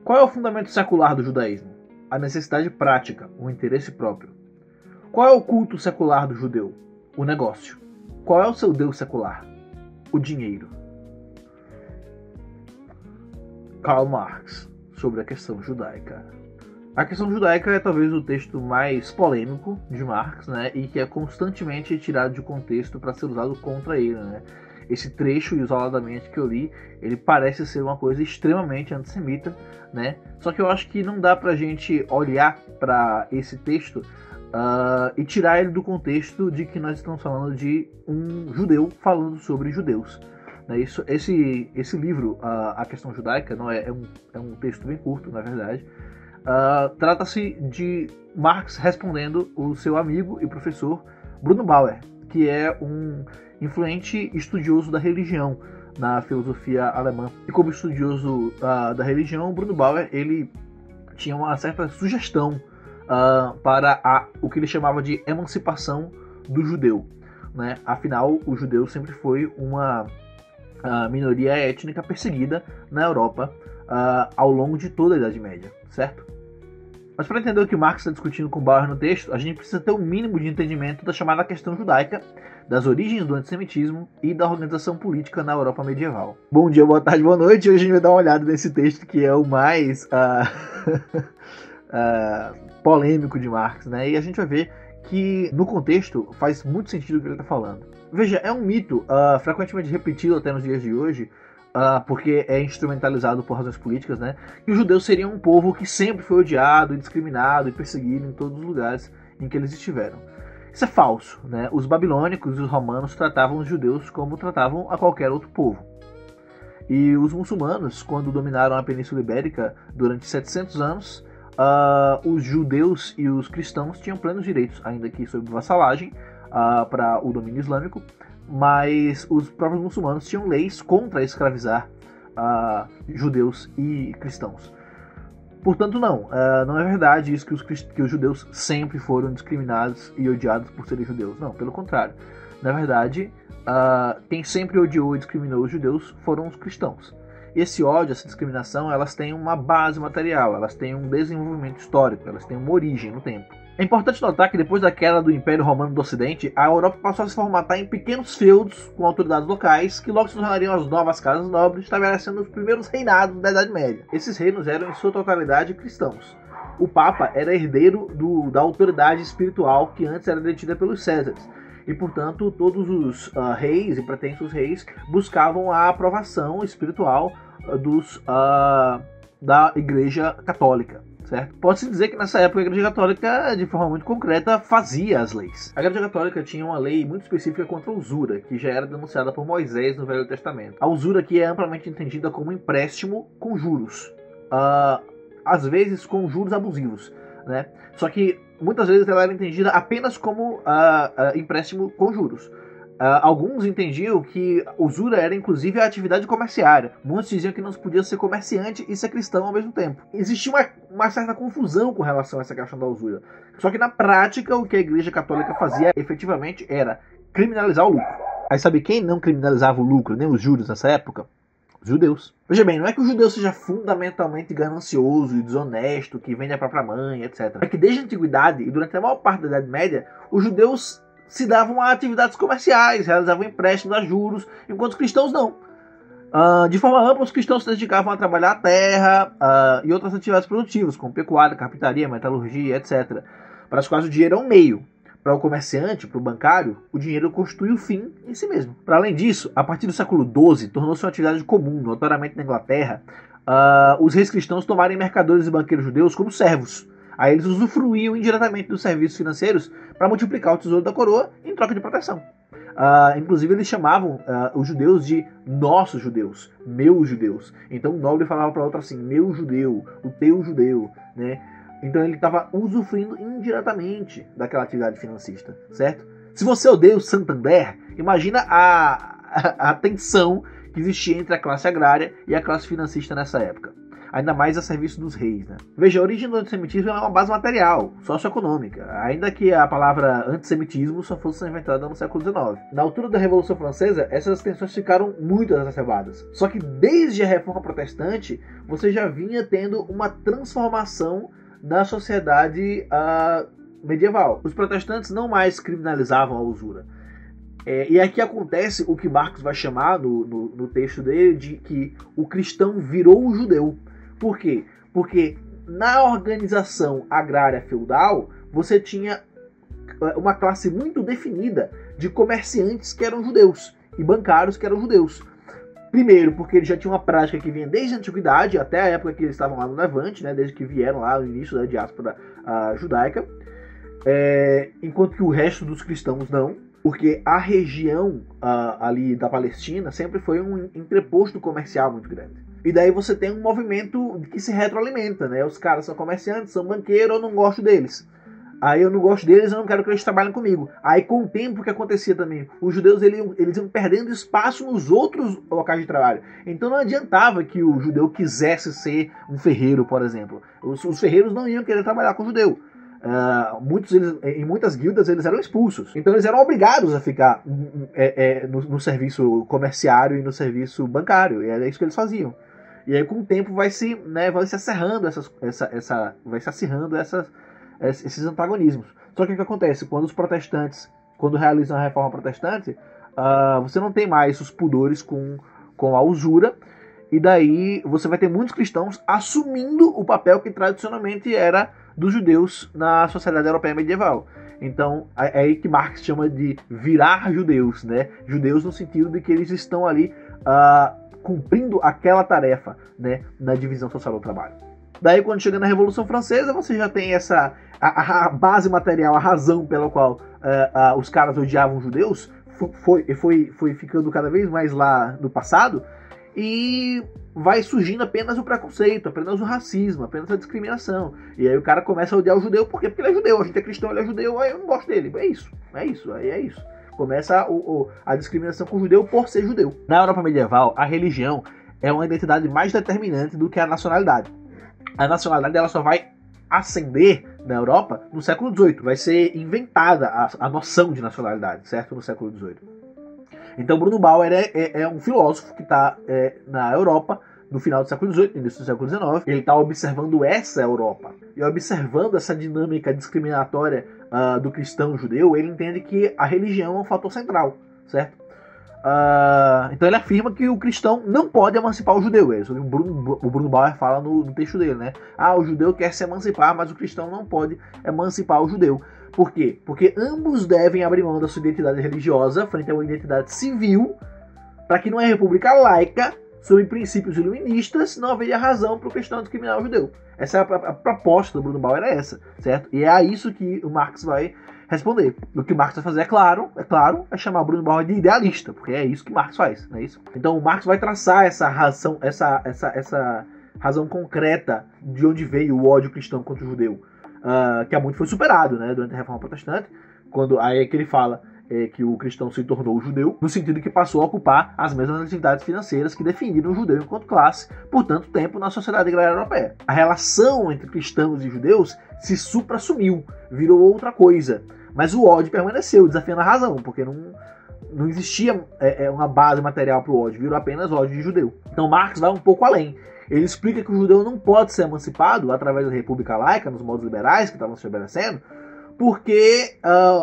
Qual é o fundamento secular do judaísmo? A necessidade prática, o interesse próprio. Qual é o culto secular do judeu? O negócio. Qual é o seu Deus secular? O dinheiro. Karl Marx, sobre a questão judaica. A questão judaica é talvez o texto mais polêmico de Marx, né, e que é constantemente tirado de contexto para ser usado contra ele, né. Esse trecho, isoladamente, que eu li, ele parece ser uma coisa extremamente antissemita, né? Só que eu acho que não dá pra gente olhar para esse texto e tirar ele do contexto de que nós estamos falando de um judeu falando sobre judeus. Né? Esse livro, A Questão Judaica, não é um texto bem curto, na verdade. Trata-se de Marx respondendo o seu amigo e professor Bruno Bauer, que é um influente estudioso da religião na filosofia alemã. E como estudioso da religião, Bruno Bauer ele tinha uma certa sugestão para o que ele chamava de emancipação do judeu. Né? Afinal, o judeu sempre foi uma minoria étnica perseguida na Europa ao longo de toda a Idade Média, certo? Mas para entender o que Marx está discutindo com Bauer no texto, a gente precisa ter um mínimo de entendimento da chamada questão judaica, das origens do antissemitismo e da organização política na Europa medieval. Bom dia, boa tarde, boa noite. Hoje a gente vai dar uma olhada nesse texto que é o mais polêmico de Marx, né? E a gente vai ver que no contexto faz muito sentido o que ele está falando. Veja, é um mito frequentemente repetido até nos dias de hoje, porque é instrumentalizado por razões políticas, né? Que os judeus seriam um povo que sempre foi odiado, discriminado e perseguido em todos os lugares em que eles estiveram. Isso é falso, né? Os babilônicos e os romanos tratavam os judeus como tratavam a qualquer outro povo. E os muçulmanos, quando dominaram a Península Ibérica durante 700 anos, os judeus e os cristãos tinham plenos direitos, ainda que sob vassalagem, para o domínio islâmico, mas os próprios muçulmanos tinham leis contra escravizar judeus e cristãos. Portanto, não é verdade isso que os judeus sempre foram discriminados e odiados por serem judeus. Não, pelo contrário. Na verdade, quem sempre odiou e discriminou os judeus foram os cristãos. E esse ódio, essa discriminação, elas têm uma base material, elas têm um desenvolvimento histórico, elas têm uma origem no tempo. É importante notar que depois da queda do Império Romano do Ocidente, a Europa passou a se formatar em pequenos feudos com autoridades locais, que logo se tornariam as novas casas nobres, estabelecendo os primeiros reinados da Idade Média. Esses reinos eram em sua totalidade cristãos. O Papa era herdeiro da autoridade espiritual que antes era detida pelos Césares. E, portanto, todos os reis e pretensos reis buscavam a aprovação espiritual da Igreja Católica. Certo? Pode-se dizer que nessa época a Igreja Católica, de forma muito concreta, fazia as leis. A Igreja Católica tinha uma lei muito específica contra a usura, que já era denunciada por Moisés no Velho Testamento. A usura aqui é amplamente entendida como empréstimo com juros, às vezes com juros abusivos, né? Só que muitas vezes ela era entendida apenas como empréstimo com juros. Alguns entendiam que usura era inclusive a atividade comerciária. Muitos diziam que não se podia ser comerciante e ser cristão ao mesmo tempo. Existia uma certa confusão com relação a essa questão da usura. Só que na prática o que a Igreja Católica fazia efetivamente era criminalizar o lucro. Aí sabe quem não criminalizava o lucro, nem os juros nessa época? Os judeus. Veja bem, não é que o judeu seja fundamentalmente ganancioso e desonesto, que vende a própria mãe, etc. É que desde a antiguidade e durante a maior parte da Idade Média, os judeus se davam a atividades comerciais, realizavam empréstimos a juros, enquanto os cristãos não. De forma ampla, os cristãos se dedicavam a trabalhar a terra e outras atividades produtivas, como pecuária, carpintaria, metalurgia, etc., para as quais o dinheiro é um meio. Para o comerciante, para o bancário, o dinheiro constitui o fim em si mesmo. Para além disso, a partir do século XII, tornou-se uma atividade comum, notoriamente na Inglaterra, os reis cristãos tomarem mercadores e banqueiros judeus como servos. Aí eles usufruíam indiretamente dos serviços financeiros para multiplicar o tesouro da coroa em troca de proteção. Inclusive eles chamavam os judeus de nossos judeus, meus judeus. Então o nobre falava para outro assim, meu judeu, o teu judeu, né? Então ele estava usufruindo indiretamente daquela atividade financista, certo? Se você odeia o Santander, imagina a tensão que existia entre a classe agrária e a classe financista nessa época. ainda mais a serviço dos reis, né? Veja, a origem do antissemitismo é uma base material, socioeconômica, ainda que a palavra antissemitismo só fosse inventada no século XIX. Na altura da Revolução Francesa, essas tensões ficaram muito exacerbadas. Só que desde a Reforma Protestante, você já vinha tendo uma transformação na sociedade medieval. Os protestantes não mais criminalizavam a usura. E aqui acontece o que Marx vai chamar no texto dele de que o cristão virou o judeu. Por quê? Porque na organização agrária feudal, você tinha uma classe muito definida de comerciantes que eram judeus e bancários que eram judeus. Primeiro, porque eles já tinham uma prática que vinha desde a antiguidade, até a época que eles estavam lá no Levante, né, desde que vieram lá no início da diáspora judaica, enquanto que o resto dos cristãos não, porque a região ali da Palestina sempre foi um entreposto comercial muito grande. E daí você tem um movimento que se retroalimenta, né? Os caras são comerciantes, são banqueiros, eu não gosto deles. Aí eu não gosto deles, eu não quero que eles trabalhem comigo. Aí com o tempo, o que acontecia também? Os judeus eles iam perdendo espaço nos outros locais de trabalho. Então não adiantava que o judeu quisesse ser um ferreiro, por exemplo. Os ferreiros não iam querer trabalhar com o judeu. Em muitas guildas eles eram expulsos. Então eles eram obrigados a ficar no serviço comerciário e no serviço bancário. E era isso que eles faziam. E aí com o tempo vai se acirrando esses antagonismos. Só que o que acontece? Quando os protestantes, quando realizam a reforma protestante, você não tem mais os pudores com a usura, e daí você vai ter muitos cristãos assumindo o papel que tradicionalmente era dos judeus na sociedade europeia medieval. Então é aí que Marx chama de virar judeus, né? Judeus no sentido de que eles estão ali cumprindo aquela tarefa, né, na divisão social do trabalho. Daí, quando chega na Revolução Francesa, você já tem a base material, a razão pela qual os caras odiavam os judeus, foi ficando cada vez mais lá no passado, e vai surgindo apenas o preconceito, apenas o racismo, apenas a discriminação. E aí o cara começa a odiar o judeu, por quê? Porque ele é judeu, a gente é cristão, ele é judeu, aí eu não gosto dele. É isso. Começa a discriminação com o judeu por ser judeu. Na Europa medieval, a religião é uma identidade mais determinante do que a nacionalidade. A nacionalidade ela só vai ascender na Europa no século XVIII. Vai ser inventada a noção de nacionalidade, certo? No século XVIII. Então Bruno Bauer é um filósofo que está na Europa no final do século XVIII, início do século XIX. Ele está observando essa Europa. E observando essa dinâmica discriminatória do cristão judeu, ele entende que a religião é um fator central, certo? Então ele afirma que o cristão não pode emancipar o judeu. É isso que o Bruno Bauer fala no texto dele, né? O judeu quer se emancipar, mas o cristão não pode emancipar o judeu. Por quê? Porque ambos devem abrir mão da sua identidade religiosa frente a uma identidade civil, para que numa república laica, sob princípios iluministas, não haveria razão para o cristão discriminar o judeu. Essa é a proposta do Bruno Bauer, é essa, certo? E é a isso que o Marx vai responder. O que o Marx vai fazer, é chamar o Bruno Bauer de idealista, porque é isso que Marx faz, não é isso? Então o Marx vai traçar essa razão concreta de onde veio o ódio cristão contra o judeu, que há muito foi superado, né, durante a Reforma Protestante, quando aí é que ele fala que o cristão se tornou judeu, no sentido que passou a ocupar as mesmas atividades financeiras que definiram o judeu enquanto classe por tanto tempo na sociedade agrária europeia. A relação entre cristãos e judeus se supra-sumiu, virou outra coisa. Mas o ódio permaneceu, desafiando a razão, porque não existia uma base material para o ódio, virou apenas ódio de judeu. Então Marx vai um pouco além. Ele explica que o judeu não pode ser emancipado através da república laica, nos modos liberais que estavam se estabelecendo, porque,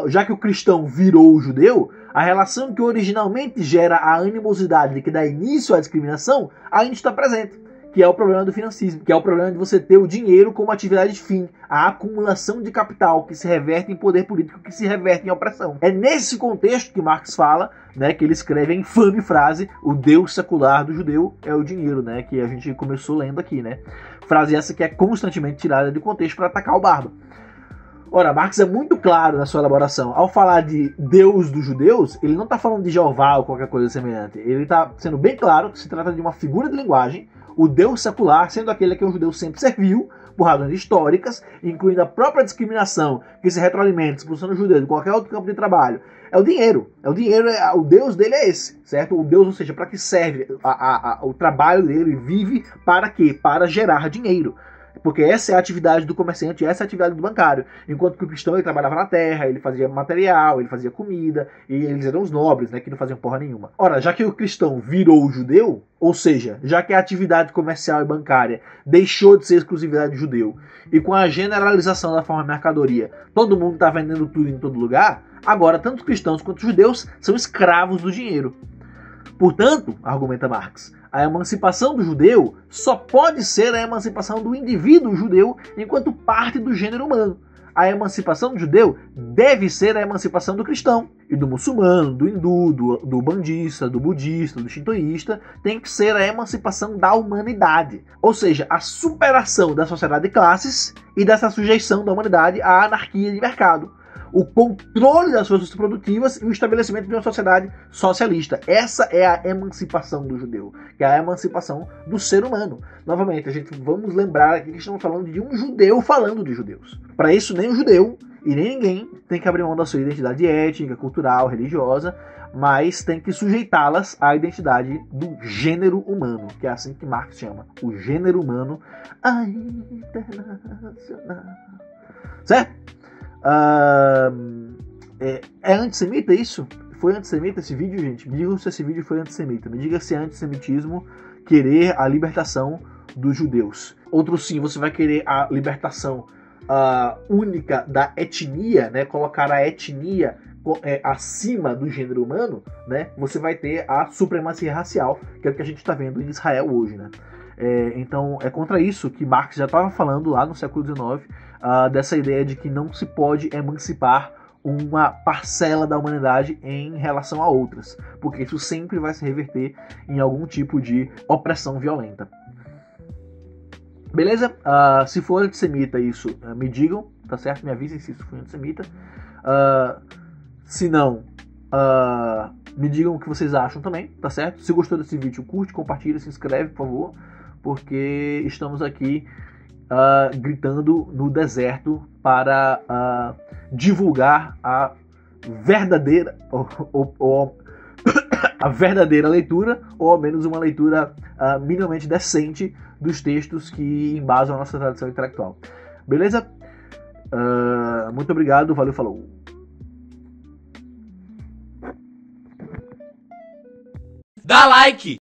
já que o cristão virou o judeu, a relação que originalmente gera a animosidade que dá início à discriminação ainda está presente, que é o problema do financismo, que é o problema de você ter o dinheiro como atividade de fim, a acumulação de capital que se reverte em poder político, que se reverte em opressão. É nesse contexto que Marx fala, né, que ele escreve a infame frase: o Deus secular do judeu é o dinheiro, né, que a gente começou lendo aqui, né? Frase essa que é constantemente tirada de contexto para atacar o Barba. Ora, Marx é muito claro na sua elaboração. Ao falar de Deus dos judeus, ele não está falando de Jeová ou qualquer coisa semelhante. Ele está sendo bem claro que se trata de uma figura de linguagem o Deus secular sendo aquele a que o judeu sempre serviu, por razões históricas, incluindo a própria discriminação que se retroalimenta, expulsando o judeu de qualquer outro campo de trabalho, é o dinheiro. O Deus dele é esse, certo? O Deus, ou seja, para que serve o trabalho dele, vive para quê? Para gerar dinheiro. Porque essa é a atividade do comerciante, essa é a atividade do bancário. Enquanto que o cristão, ele trabalhava na terra, ele fazia material, ele fazia comida, e eles eram os nobres, né, que não faziam porra nenhuma. Ora, já que o cristão virou o judeu, ou seja, já que a atividade comercial e bancária deixou de ser exclusividade do judeu, e com a generalização da forma de mercadoria, todo mundo está vendendo tudo em todo lugar, agora tanto os cristãos quanto os judeus são escravos do dinheiro. Portanto, argumenta Marx, a emancipação do judeu só pode ser a emancipação do indivíduo judeu enquanto parte do gênero humano. A emancipação do judeu deve ser a emancipação do cristão. E do muçulmano, do hindu, do bandista, do budista, do shintoísta, tem que ser a emancipação da humanidade. Ou seja, a superação da sociedade de classes e dessa sujeição da humanidade à anarquia de mercado. O controle das forças produtivas e o estabelecimento de uma sociedade socialista. Essa é a emancipação do judeu, que é a emancipação do ser humano. Novamente, vamos lembrar aqui que estamos falando de um judeu falando de judeus. Para isso, nem o judeu e nem ninguém tem que abrir mão da sua identidade étnica, cultural, religiosa, mas tem que sujeitá-las à identidade do gênero humano, que é assim que Marx chama, o gênero humano internacional. Certo? É antissemita isso? Foi antissemita esse vídeo, gente? Me digam se esse vídeo foi antissemita. Me diga se é antissemitismo querer a libertação dos judeus. Outro sim, você vai querer a libertação única da etnia, né? Colocar a etnia acima do gênero humano, né? Você vai ter a supremacia racial, que é o que a gente está vendo em Israel hoje, né? Então é contra isso que Marx já estava falando lá no século XIX, dessa ideia de que não se pode emancipar uma parcela da humanidade em relação a outras, porque isso sempre vai se reverter em algum tipo de opressão violenta. Beleza? Se for antissemita isso, me digam, tá certo? Me avisem se isso foi antissemita. Se não, me digam o que vocês acham também, tá certo? Se gostou desse vídeo, curte, compartilha, se inscreve, por favor, porque estamos aqui gritando no deserto para divulgar a verdadeira a verdadeira leitura, ou ao menos uma leitura minimamente decente dos textos que embasam a nossa tradição intelectual. Beleza? Muito obrigado, valeu, falou! Dá like!